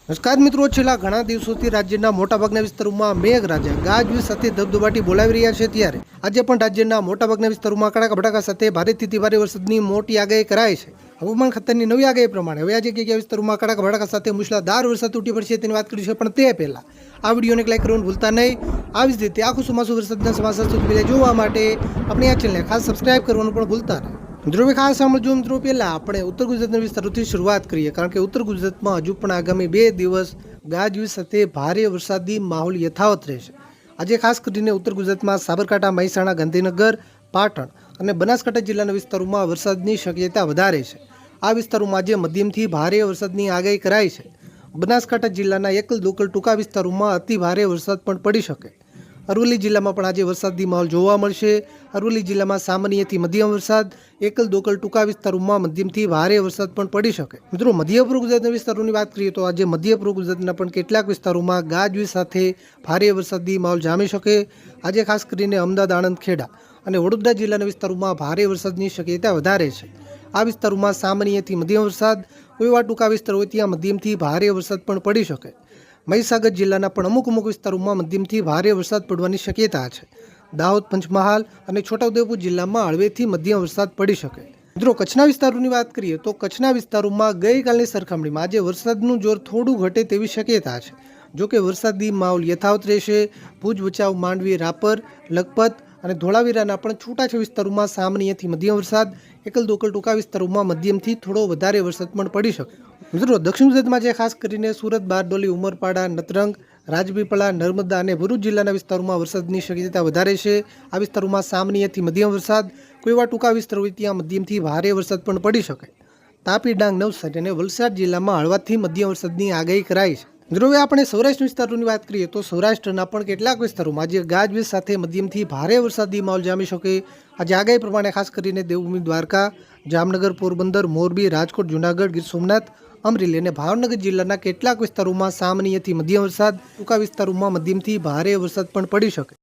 નમસ્કાર મિત્રો, છેલ્લા ઘણા દિવસોથી રાજ્યના મોટાભાગના વિસ્તારોમાં મેઘરાજા ગાજવીજ સાથે ધબધબાટી બોલાવી રહ્યા છે. ત્યારે આજે પણ રાજ્યના મોટાભાગના વિસ્તારોમાં કડાકા ભડાકા સાથે ભારેથી ભારે વરસાદની મોટી આગાહી કરાઈ છે. હવામાન ખાતાની નવી આગાહી પ્રમાણે હવે આજે કયા વિસ્તારોમાં કડાકા ભડાકા સાથે મુશળધાર વરસાદ તૂટી પડશે તેની વાત કરીશું. પણ તે પહેલા આ વિડીયોને લાઈક કરવાનું ભૂલતા નહીં. આવી જ રીતે આખું ચોમાસું વરસાદના સમાચાર સૌથી પહેલા જોવા માટે આપણી આ ચેનલને ખાસ સબસ્ક્રાઇબ કરવાનું પણ ભૂલતા નહીં. મિત્રો ખાસ સાંભળજો. મિત્રો પહેલા આપણે ઉત્તર ગુજરાતના વિસ્તારોથી શરૂઆત કરીએ, કારણ કે ઉત્તર ગુજરાતમાં હજુ પણ આગામી 2 દિવસ ગાજવીજ સાથે ભારે વરસાદી માહોલ યથાવત રહેશે. આજે ખાસ કરીને ઉત્તર ગુજરાતમાં સાબરકાંઠા, મહેસાણા, ગાંધીનગર, પાટણ અને બનાસકાંઠા જિલ્લાના વિસ્તારોમાં વરસાદની શક્યતા વધારે છે. આ વિસ્તારોમાં આજે મધ્યમથી ભારે વરસાદની આગાહી કરાઈ છે. બનાસકાંઠા જિલ્લાના એકલ દોકલ ટૂંકા વિસ્તારોમાં અતિ ભારે વરસાદ પણ પડી શકે. અરવલ્લી જિલ્લામાં પણ આજે વરસાદી માહોલ જોવા મળશે. અરવલ્લી જિલ્લામાં સામાન્યથી મધ્યમ વરસાદ, એકલ દોકલ ટૂંકા વિસ્તારોમાં મધ્યમથી ભારે વરસાદ પણ પડી શકે. મિત્રો મધ્ય પૂર્વ ગુજરાતના વિસ્તારોની વાત કરીએ તો આજે મધ્ય પૂર્વ ગુજરાતના પણ કેટલાક વિસ્તારોમાં ગાજવીજ સાથે ભારે વરસાદી માહોલ જામી શકે. આજે ખાસ કરીને અમદાવાદ, આણંદ, ખેડા અને વડોદરા જિલ્લાના વિસ્તારોમાં ભારે વરસાદની શક્યતા વધારે છે. આ વિસ્તારોમાં સામાન્યથી મધ્યમ વરસાદ, કોઈ એવા ટૂંકા વિસ્તાર હોય ત્યાં મધ્યમથી ભારે વરસાદ પણ પડી શકે. મહીસાગર જિલ્લાના પણ અમુક વિસ્તારોમાં મધ્યમથી ભારે વરસાદ પડવાની શક્યતા છે. દાહોદ, પંચમહાલ અને છોટાઉદેપુર જિલ્લામાં હળવેથી મધ્યમ વરસાદ પડી શકે. મિત્રો કચ્છના વિસ્તારોની વાત કરીએ તો કચ્છના વિસ્તારોમાં ગઈકાલની સરખામણીમાં આજે વરસાદનું જોર થોડું ઘટે તેવી શક્યતા છે. જોકે વરસાદી માહોલ યથાવત રહેશે. ભુજ, ભચાઉ, માંડવી, રાપર, લખપત અને ધોળાવીરાના પણ છૂટાછવાયા વિસ્તારોમાં સામાન્યથી મધ્યમ વરસાદ, એકલ દોકલ ટૂંકા વિસ્તારોમાં મધ્યમથી થોડો વધારે વરસાદ પણ પડી શકે. મિત્રો દક્ષિણ ગુજરાતમાં જે ખાસ કરીને સુરત, બારડોલી, ઉમરપાડા, નતરંગ, રાજપીપળા, નર્મદા અને ભરૂચ જિલ્લાના વિસ્તારોમાં વરસાદની શક્યતા વધારે છે. આ વિસ્તારોમાં સામાન્યથી મધ્યમ વરસાદ, કોઈ એવા ટૂંકા વિસ્તાર હોય ત્યાં મધ્યમથી ભારે વરસાદ પણ પડી શકે. તાપી, ડાંગ, નવસારી અને વલસાડ જિલ્લામાં હળવાથી મધ્યમ વરસાદની આગાહી કરાઈ છે. મિત્રો હવે આપણે સૌરાષ્ટ્ર વિસ્તારોની વાત કરીએ તો સૌરાષ્ટ્રના પણ કેટલાક વિસ્તારોમાં આજે ગાજવીજ સાથે મધ્યમથી ભારે વરસાદી માહોલ જામી શકે. આજે આગાહી પ્રમાણે ખાસ કરીને દેવભૂમિ દ્વારકા, જામનગર, પોરબંદર, મોરબી, રાજકોટ, જૂનાગઢ, ગીર સોમનાથ, અમરેલી અને ભાવનગર જિલ્લાના કેટલાક વિસ્તારોમાં સામાન્યથી મધ્યમ વરસાદ, ટૂંકા વિસ્તારોમાં મધ્યમથી ભારે વરસાદ પણ પડી શકે.